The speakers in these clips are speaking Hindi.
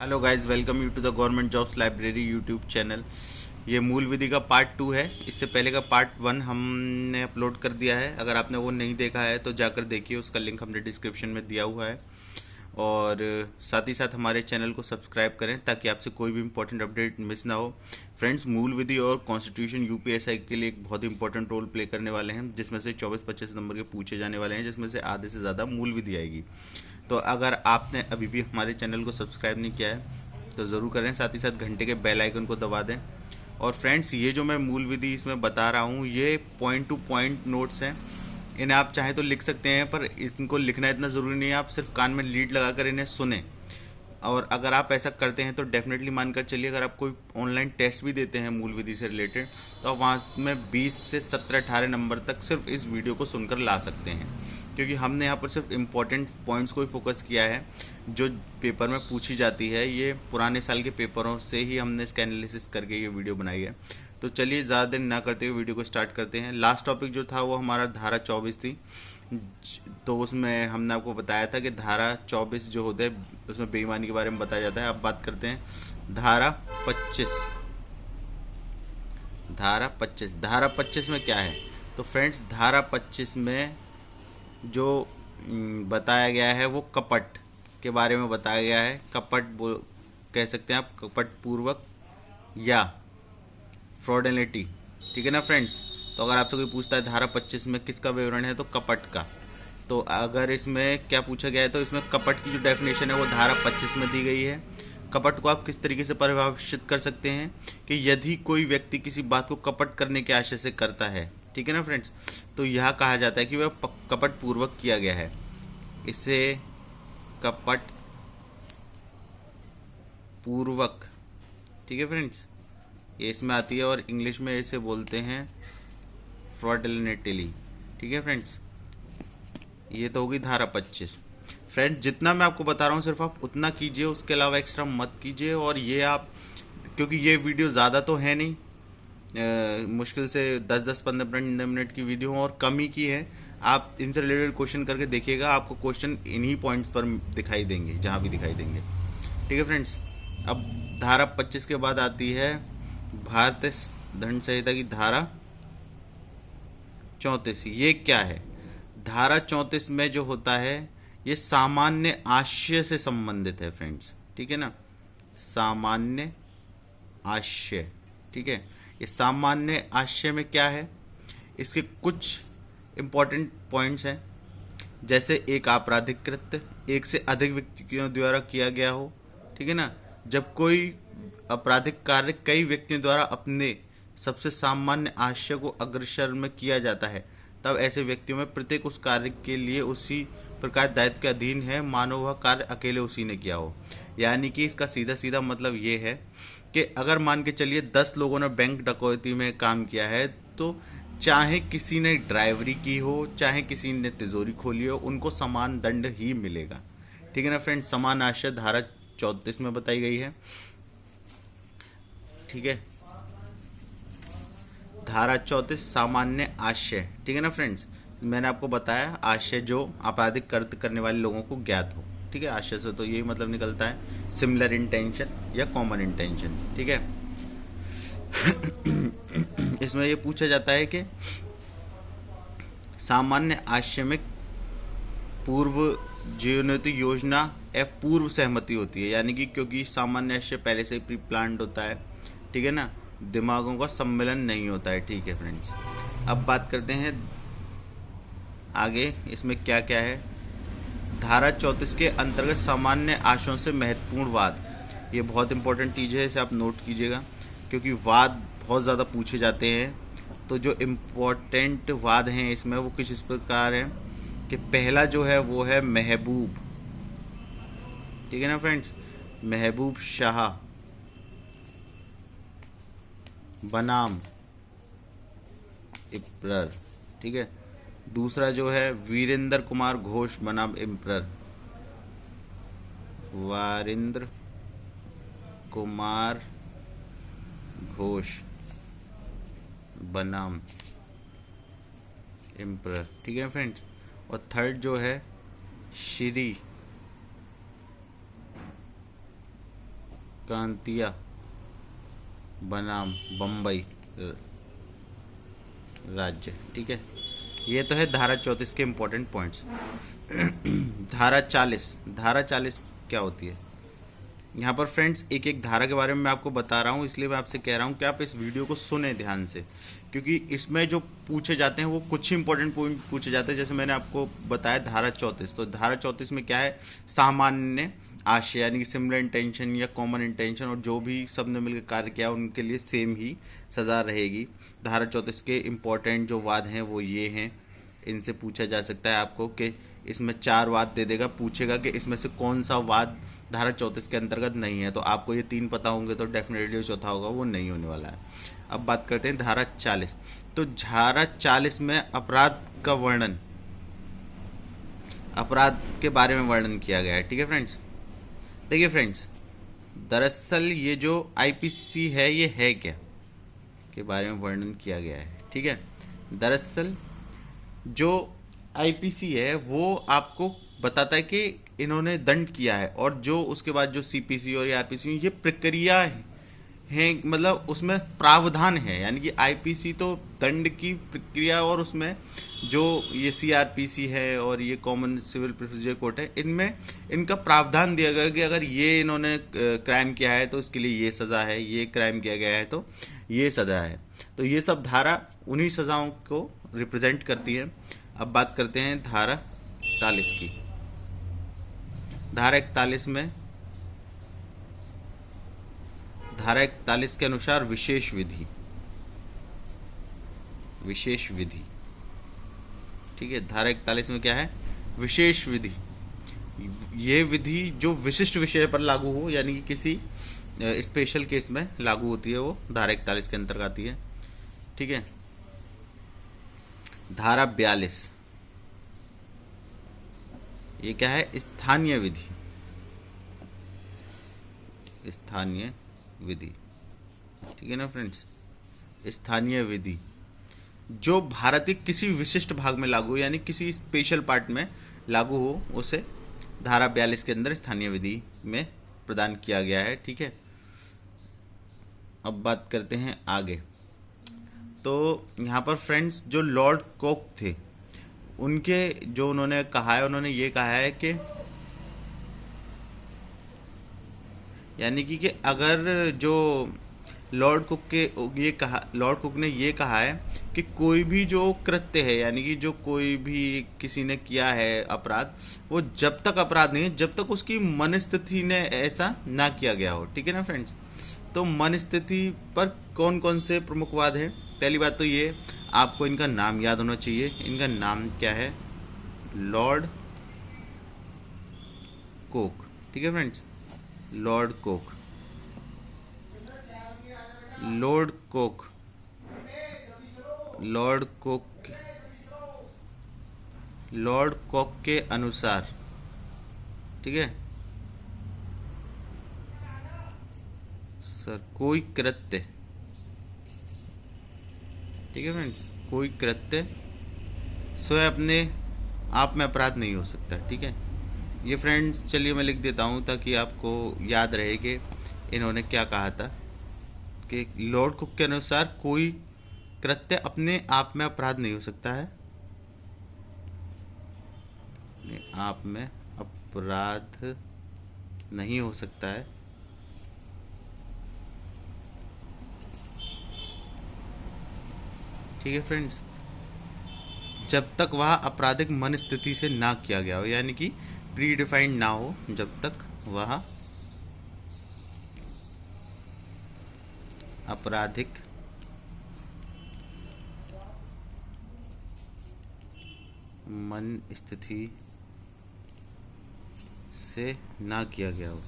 Hello guys, welcome you to the government jobs library YouTube channel. ये मूल विधि का पार्ट 2 है। इससे पहले का पार्ट 1 हमने अपलोड कर दिया है। अगर आपने वो नहीं देखा है तो जाकर देखिए, उसका लिंक हमने डिस्क्रिप्शन में दिया हुआ है। और साथ ही साथ हमारे चैनल को सब्सक्राइब करें ताकि आपसे कोई भी इंपॉर्टेंट अपडेट मिस ना हो। फ्रेंड्स, मूल विधि और कॉन्स्टिट्यूशन यूपीएसआई के लिए एक बहुत इंपॉर्टेंट रोल प्ले करने वाले हैं, जिसमें से 24-25 नंबर के पूछे जाने वाले हैं, जिसमें से आधे से ज़्यादा मूल विधि आएगी। तो अगर आपने अभी भी हमारे चैनल को सब्सक्राइब नहीं किया है तो ज़रूर करें, साथ ही साथ घंटे के बेल आइकन को दबा दें। और फ्रेंड्स, ये जो मैं मूल विधि इसमें बता रहा हूँ, ये पॉइंट टू पॉइंट नोट्स हैं। इन्हें आप चाहें तो लिख सकते हैं, पर इनको लिखना इतना ज़रूरी नहीं है। आप सिर्फ कान में लीड लगाकर इन्हें सुने। और अगर आप ऐसा करते हैं तो डेफिनेटली मानकर चलिए, अगर आप कोई ऑनलाइन टेस्ट भी देते हैं मूल विधि से रिलेटेड, तो आप वहाँ में 20 से 17-18 नंबर तक सिर्फ इस वीडियो को सुनकर ला सकते हैं। क्योंकि हमने यहाँ पर सिर्फ इम्पोर्टेंट पॉइंट्स को ही फोकस किया है जो पेपर में पूछी जाती है। ये पुराने साल के पेपरों से ही हमने इसका एनालिसिस करके ये वीडियो बनाई है। तो चलिए ज़्यादा देर ना करते हुए वीडियो को स्टार्ट करते हैं। लास्ट टॉपिक जो था वो हमारा धारा 24 थी। तो उसमें हमने आपको बताया था कि धारा 24 जो होते हैं उसमें बेईमानी के बारे में बताया जाता है। अब बात करते हैं धारा 25। धारा 25 में क्या है? तो फ्रेंड्स, धारा 25 में जो बताया गया है वो कपट के बारे में बताया गया है। कह सकते हैं आप, कपट पूर्वक या फ्रॉडलिटी। ठीक है ना फ्रेंड्स? तो अगर आपसे कोई पूछता है धारा 25 में किसका विवरण है, तो कपट का। तो अगर इसमें क्या पूछा गया है, तो इसमें कपट की जो डेफिनेशन है वो धारा 25 में दी गई है। कपट को आप किस तरीके से परिभाषित कर सकते हैं कि यदि कोई व्यक्ति किसी बात को कपट करने के आशय से करता है, ठीक है ना फ्रेंड्स, तो यह कहा जाता है कि वह कपट पूर्वक किया गया है। इसे कपट पूर्वक, ठीक है फ्रेंड्स, ये इसमें आती है और इंग्लिश में इसे बोलते हैं फ्रॉडलिनेटली। ठीक है फ्रेंड्स, ये तो होगी धारा 25। फ्रेंड्स, जितना मैं आपको बता रहा हूँ सिर्फ आप उतना कीजिए, उसके अलावा एक्स्ट्रा मत कीजिए। और ये आप, क्योंकि ये वीडियो ज़्यादा तो है नहीं, मुश्किल से 10-15 मिनट की वीडियो और कम ही की है। आप इनसे रिलेटेड क्वेश्चन करके देखिएगा, आपको क्वेश्चन इन्हीं पॉइंट्स पर दिखाई देंगे, जहाँ भी दिखाई देंगे। ठीक है फ्रेंड्स, अब धारा 25 के बाद आती है भारतीय दंड संहिता की धारा 34। ये क्या है? धारा 34 में जो होता है ये सामान्य आशय से संबंधित है फ्रेंड्स। ठीक है ना, सामान्य आशय। ठीक है, ये सामान्य आशय में क्या है, इसके कुछ इंपॉर्टेंट पॉइंट्स हैं। जैसे एक आपराधिक कृत्य एक से अधिक व्यक्तियों द्वारा किया गया हो। ठीक है ना, जब कोई आपराधिक कार्य कई व्यक्तियों द्वारा अपने सबसे सामान्य आशय को अग्रसर में किया जाता है, तब ऐसे व्यक्तियों में प्रत्येक उस कार्य के लिए उसी प्रकार दायित्व के अधीन है, मानो वह कार्य अकेले उसी ने किया हो। यानी कि इसका सीधा सीधा मतलब ये है कि अगर मान के चलिए 10 लोगों ने बैंक डकैती में काम किया है, तो चाहे किसी ने ड्राइवरी की हो, चाहे किसी ने तिजोरी खोली हो, उनको समान दंड ही मिलेगा। ठीक है ना फ्रेंड्स, समान आशय धारा 34 में बताई गई है। ठीक है, धारा 34 सामान्य आशय। ठीक है ना फ्रेंड्स, मैंने आपको बताया आशय जो आपराधिक कृत्य करने वाले लोगों को ज्ञात हो। ठीक है, आशय से तो यही मतलब निकलता है सिमिलर इंटेंशन या कॉमन इंटेंशन। ठीक है, इसमें ये पूछा जाता है कि सामान्य आशय में पूर्व जीवनोति योजना या पूर्व सहमति होती है। यानी कि क्योंकि सामान्य आशय पहले से ही प्री प्लान्ड होता है, ठीक है ना, दिमागों का सम्मेलन नहीं होता है। ठीक है फ्रेंड्स, अब बात करते हैं आगे इसमें क्या क्या है। धारा 34 के अंतर्गत सामान्य आशयों से महत्वपूर्ण वाद, ये बहुत इंपॉर्टेंट चीज़ है, इसे आप नोट कीजिएगा क्योंकि वाद बहुत ज़्यादा पूछे जाते हैं। तो जो इम्पोर्टेंट वाद हैं इसमें वो कुछ इस प्रकार हैं कि पहला जो है वो है महबूब। ठीक है ना फ्रेंड्स, महबूब शाह बनाम इम्परर। ठीक है, दूसरा जो है वीरेंद्र कुमार घोष बनाम इम्परर। वारिंद्र कुमार घोष बनाम एम्परर। ठीक है फ्रेंड्स, और थर्ड जो है श्री कांतिया बनाम बम्बई राज्य। ठीक है, ये तो है धारा 34 के इम्पोर्टेंट पॉइंट्स। धारा 40 क्या होती है? यहाँ पर फ्रेंड्स एक एक धारा के बारे में मैं आपको बता रहा हूँ, इसलिए मैं आपसे कह रहा हूँ कि आप इस वीडियो को सुने ध्यान से, क्योंकि इसमें जो पूछे जाते हैं वो कुछ इंपॉर्टेंट पॉइंट पूछे जाते हैं। जैसे मैंने आपको बताया धारा 34, तो धारा 34 में क्या है? सामान्य आशय यानी कि सिमिलर इंटेंशन या कॉमन इंटेंशन, और जो भी सब ने मिलकर कार्य किया उनके लिए सेम ही सज़ा रहेगी। धारा 34 के इम्पोर्टेंट जो वाद हैं वो ये हैं, इनसे पूछा जा सकता है आपको कि इसमें 4 वाद दे देगा, पूछेगा कि इसमें से कौन सा वाद धारा 34 के अंतर्गत नहीं है, तो आपको ये 3 पता होंगे तो डेफिनेटली जो चौथा होगा वो नहीं होने वाला है। अब बात करते हैं धारा 40। तो धारा 40 में अपराध का वर्णन, अपराध के बारे में वर्णन किया गया है। ठीक है फ्रेंड्स, देखिए फ्रेंड्स, दरअसल ये जो आईपीसी है ये है क्या के बारे में वर्णन किया गया है। ठीक है, दरअसल जो आईपीसी है वो आपको बताता है कि इन्होंने दंड किया है, और जो उसके बाद जो सीपीसी और आरपीसी ये प्रक्रिया है, मतलब उसमें प्रावधान है। यानी कि आईपीसी तो दंड की प्रक्रिया, और उसमें जो ये सीआरपीसी है और ये कॉमन सिविल प्रोसीजर कोड है, इनमें इनका प्रावधान दिया गया कि अगर ये इन्होंने क्राइम किया है तो इसके लिए ये सज़ा है, ये क्राइम किया गया है तो ये सज़ा है। तो ये सब धारा उन्हीं सज़ाओं को रिप्रेजेंट करती है। अब बात करते हैं धारा 41 की। धारा 41 में, धारा 41 के अनुसार विशेष विधि, विशेष विधि। ठीक है, धारा 41 में क्या है? विशेष विधि। ये विधि जो विशिष्ट विषय पर लागू हो, यानी कि किसी स्पेशल केस में लागू होती है, वो धारा 41 के अंतर्गत आती है। ठीक है, धारा 42 ये क्या है? स्थानीय विधि, स्थानीय विधि। ठीक है ना फ्रेंड्स, स्थानीय विधि जो भारत के किसी विशिष्ट भाग में लागू हो, यानी किसी स्पेशल पार्ट में लागू हो, उसे धारा 42 के अंदर स्थानीय विधि में प्रदान किया गया है। ठीक है, अब बात करते हैं आगे। तो यहाँ पर फ्रेंड्स जो लॉर्ड कॉक थे, उनके जो उन्होंने कहा है, उन्होंने ये कहा है कि यानी कि अगर जो लॉर्ड कुक ने ये कहा है कि कोई भी जो कृत्य है, यानी कि जो कोई भी किसी ने किया है अपराध, वो जब तक अपराध नहीं है जब तक उसकी मनस्थिति ने ऐसा ना किया गया हो। ठीक है ना फ्रेंड्स, तो मनस्थिति पर कौन कौन से प्रमुख वाद हैं? पहली बात तो ये, आपको इनका नाम याद होना चाहिए। इनका नाम क्या है? Lord Coke. ठीक है friends, Lord Coke, Lord Coke, Lord Coke, Lord Coke के अनुसार, ठीक है सर, कोई कृत्य, ठीक है फ्रेंड्स, कोई कृत्य स्वयं अपने आप में अपराध नहीं हो सकता। ठीक है, ये फ्रेंड्स चलिए मैं लिख देता हूँ ताकि आपको याद रहे कि इन्होंने क्या कहा था कि लॉर्ड कुक के अनुसार कोई कृत्य अपने आप में अपराध नहीं हो सकता है, अपने आप में अपराध नहीं हो सकता है। ठीक है फ्रेंड्स, जब तक वह आपराधिक मन स्थिति से ना किया गया हो, यानी कि प्री डिफाइंड ना हो, जब तक वह आपराधिक मन स्थिति से ना किया गया हो।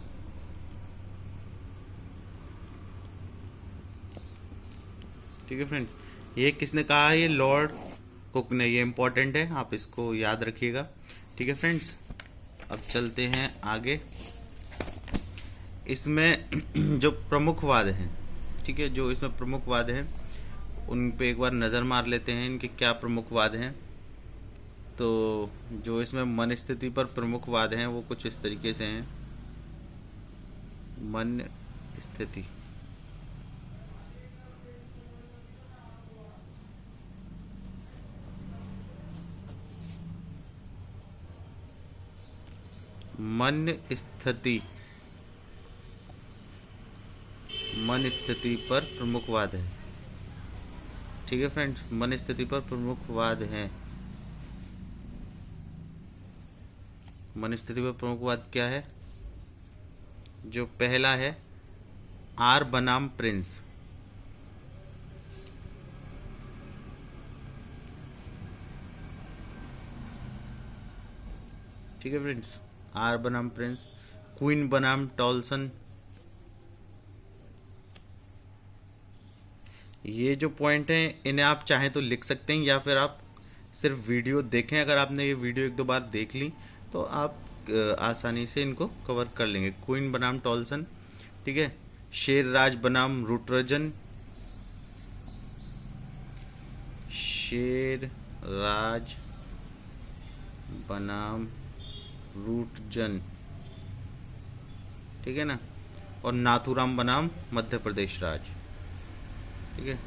ठीक है फ्रेंड्स, ये किसने कहा है? ये लॉर्ड कुक ने। ये इम्पोर्टेंट है, आप इसको याद रखिएगा। ठीक है फ्रेंड्स, अब चलते हैं आगे। इसमें जो प्रमुखवाद हैं, ठीक है, जो इसमें प्रमुखवाद हैं उन पे एक बार नज़र मार लेते हैं, इनके क्या प्रमुखवाद हैं। तो जो इसमें मन स्थिति पर प्रमुखवाद हैं वो कुछ इस तरीके से हैं। मन स्थिति। मन स्थिति, मन स्थिति पर प्रमुखवाद है। ठीक है फ्रेंड्स, मन स्थिति पर प्रमुखवाद है। मन स्थिति पर प्रमुखवाद क्या है? जो पहला है आर बनाम प्रिंस। ठीक है फ्रेंड्स, आर बनाम प्रिंस, क्वीन बनाम टॉल्सन। ये जो पॉइंट हैं इन्हें आप चाहें तो लिख सकते हैं या फिर आप सिर्फ वीडियो देखें। अगर आपने ये वीडियो एक दो बार देख ली तो आप आसानी से इनको कवर कर लेंगे। क्वीन बनाम टॉल्सन, ठीक है। शेर राज बनाम रूटरजन, शेर राज बनाम रूटजन, ठीक है ना। और नाथूराम बनाम मध्य प्रदेश राज, ठीक है।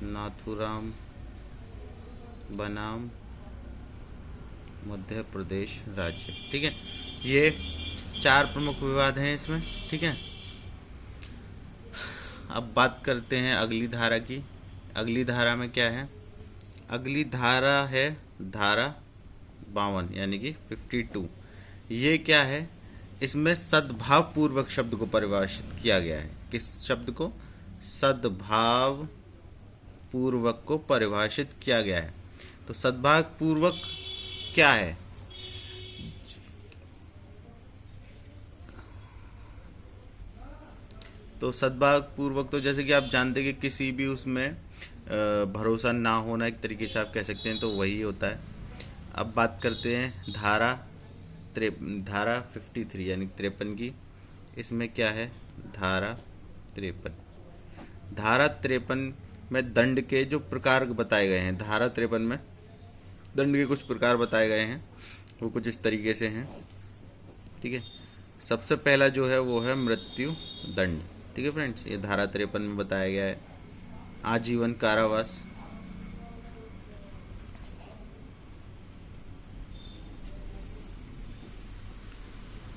नाथूराम बनाम मध्य प्रदेश राज्य, ठीक है। ये 4 प्रमुख विवाद हैं इसमें, ठीक है। अब बात करते हैं अगली धारा की। अगली धारा में क्या है? अगली धारा है धारा 52 यानी कि 52। ये क्या है? इसमें सद्भाव पूर्वक शब्द को परिभाषित किया गया है। किस शब्द को? सद्भाव पूर्वक को परिभाषित किया गया है। तो सद्भाव पूर्वक क्या है? तो सद्भाव पूर्वक तो जैसे कि आप जानते हैं कि किसी भी उसमें भरोसा ना होना, एक तरीके से आप कह सकते हैं, तो वही होता है। अब बात करते हैं धारा 53 यानी 53 की। इसमें क्या है? धारा 53। धारा 53 में दंड के जो प्रकार बताए गए हैं, धारा 53 में दंड के कुछ प्रकार बताए गए हैं, वो कुछ इस तरीके से हैं, ठीक है। सबसे पहला जो है वो है मृत्यु दंड, ठीक है फ्रेंड्स। ये धारा 53 में बताया गया है। आजीवन कारावास,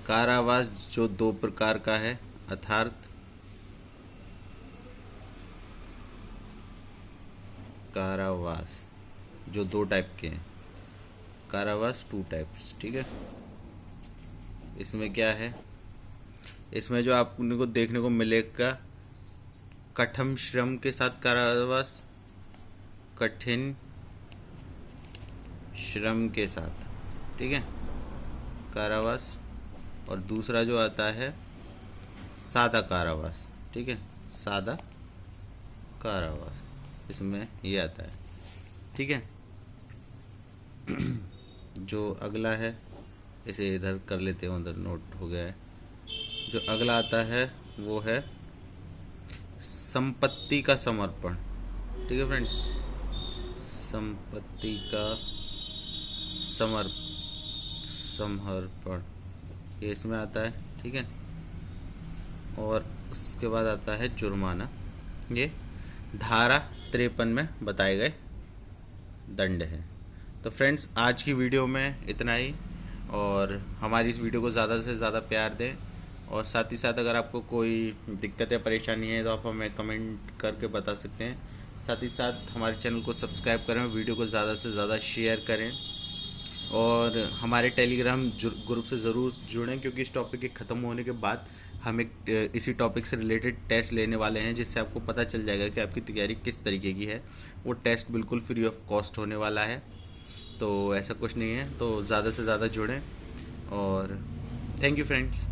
कारावास जो 2 प्रकार का है, अर्थात कारावास जो 2 टाइप के हैं, कारावास 2 टाइप्स, ठीक है। इसमें क्या है? इसमें जो आपको देखने को मिलेगा, कठिन श्रम के साथ कारावास, कठिन श्रम के साथ, ठीक है, कारावास। और दूसरा जो आता है सादा कारावास, ठीक है, सादा कारावास, इसमें ये आता है, ठीक है। जो अगला है इसे इधर कर लेते हैं, उधर नोट हो गया है। जो अगला आता है वो है संपत्ति का समर्पण, ठीक है फ्रेंड्स। संपत्ति का समर्पण ये इसमें आता है, ठीक है। और उसके बाद आता है जुर्माना। ये धारा 53 में बताए गए दंड है। तो फ्रेंड्स, आज की वीडियो में इतना ही, और हमारी इस वीडियो को ज़्यादा से ज़्यादा प्यार दें। और साथ ही साथ अगर आपको कोई दिक्कत या परेशानी है तो आप हमें कमेंट करके बता सकते हैं। साथ ही साथ हमारे चैनल को सब्सक्राइब करें, वीडियो को ज़्यादा से ज़्यादा शेयर करें, और हमारे टेलीग्राम ग्रुप से ज़रूर जुड़ें, क्योंकि इस टॉपिक के ख़त्म होने के बाद हम एक इसी टॉपिक से रिलेटेड टेस्ट लेने वाले हैं, जिससे आपको पता चल जाएगा कि आपकी तैयारी किस तरीके की है। वो टेस्ट बिल्कुल फ्री ऑफ कॉस्ट होने वाला है, तो ऐसा कुछ नहीं है। तो ज़्यादा से ज़्यादा जुड़ें, और थैंक यू फ्रेंड्स।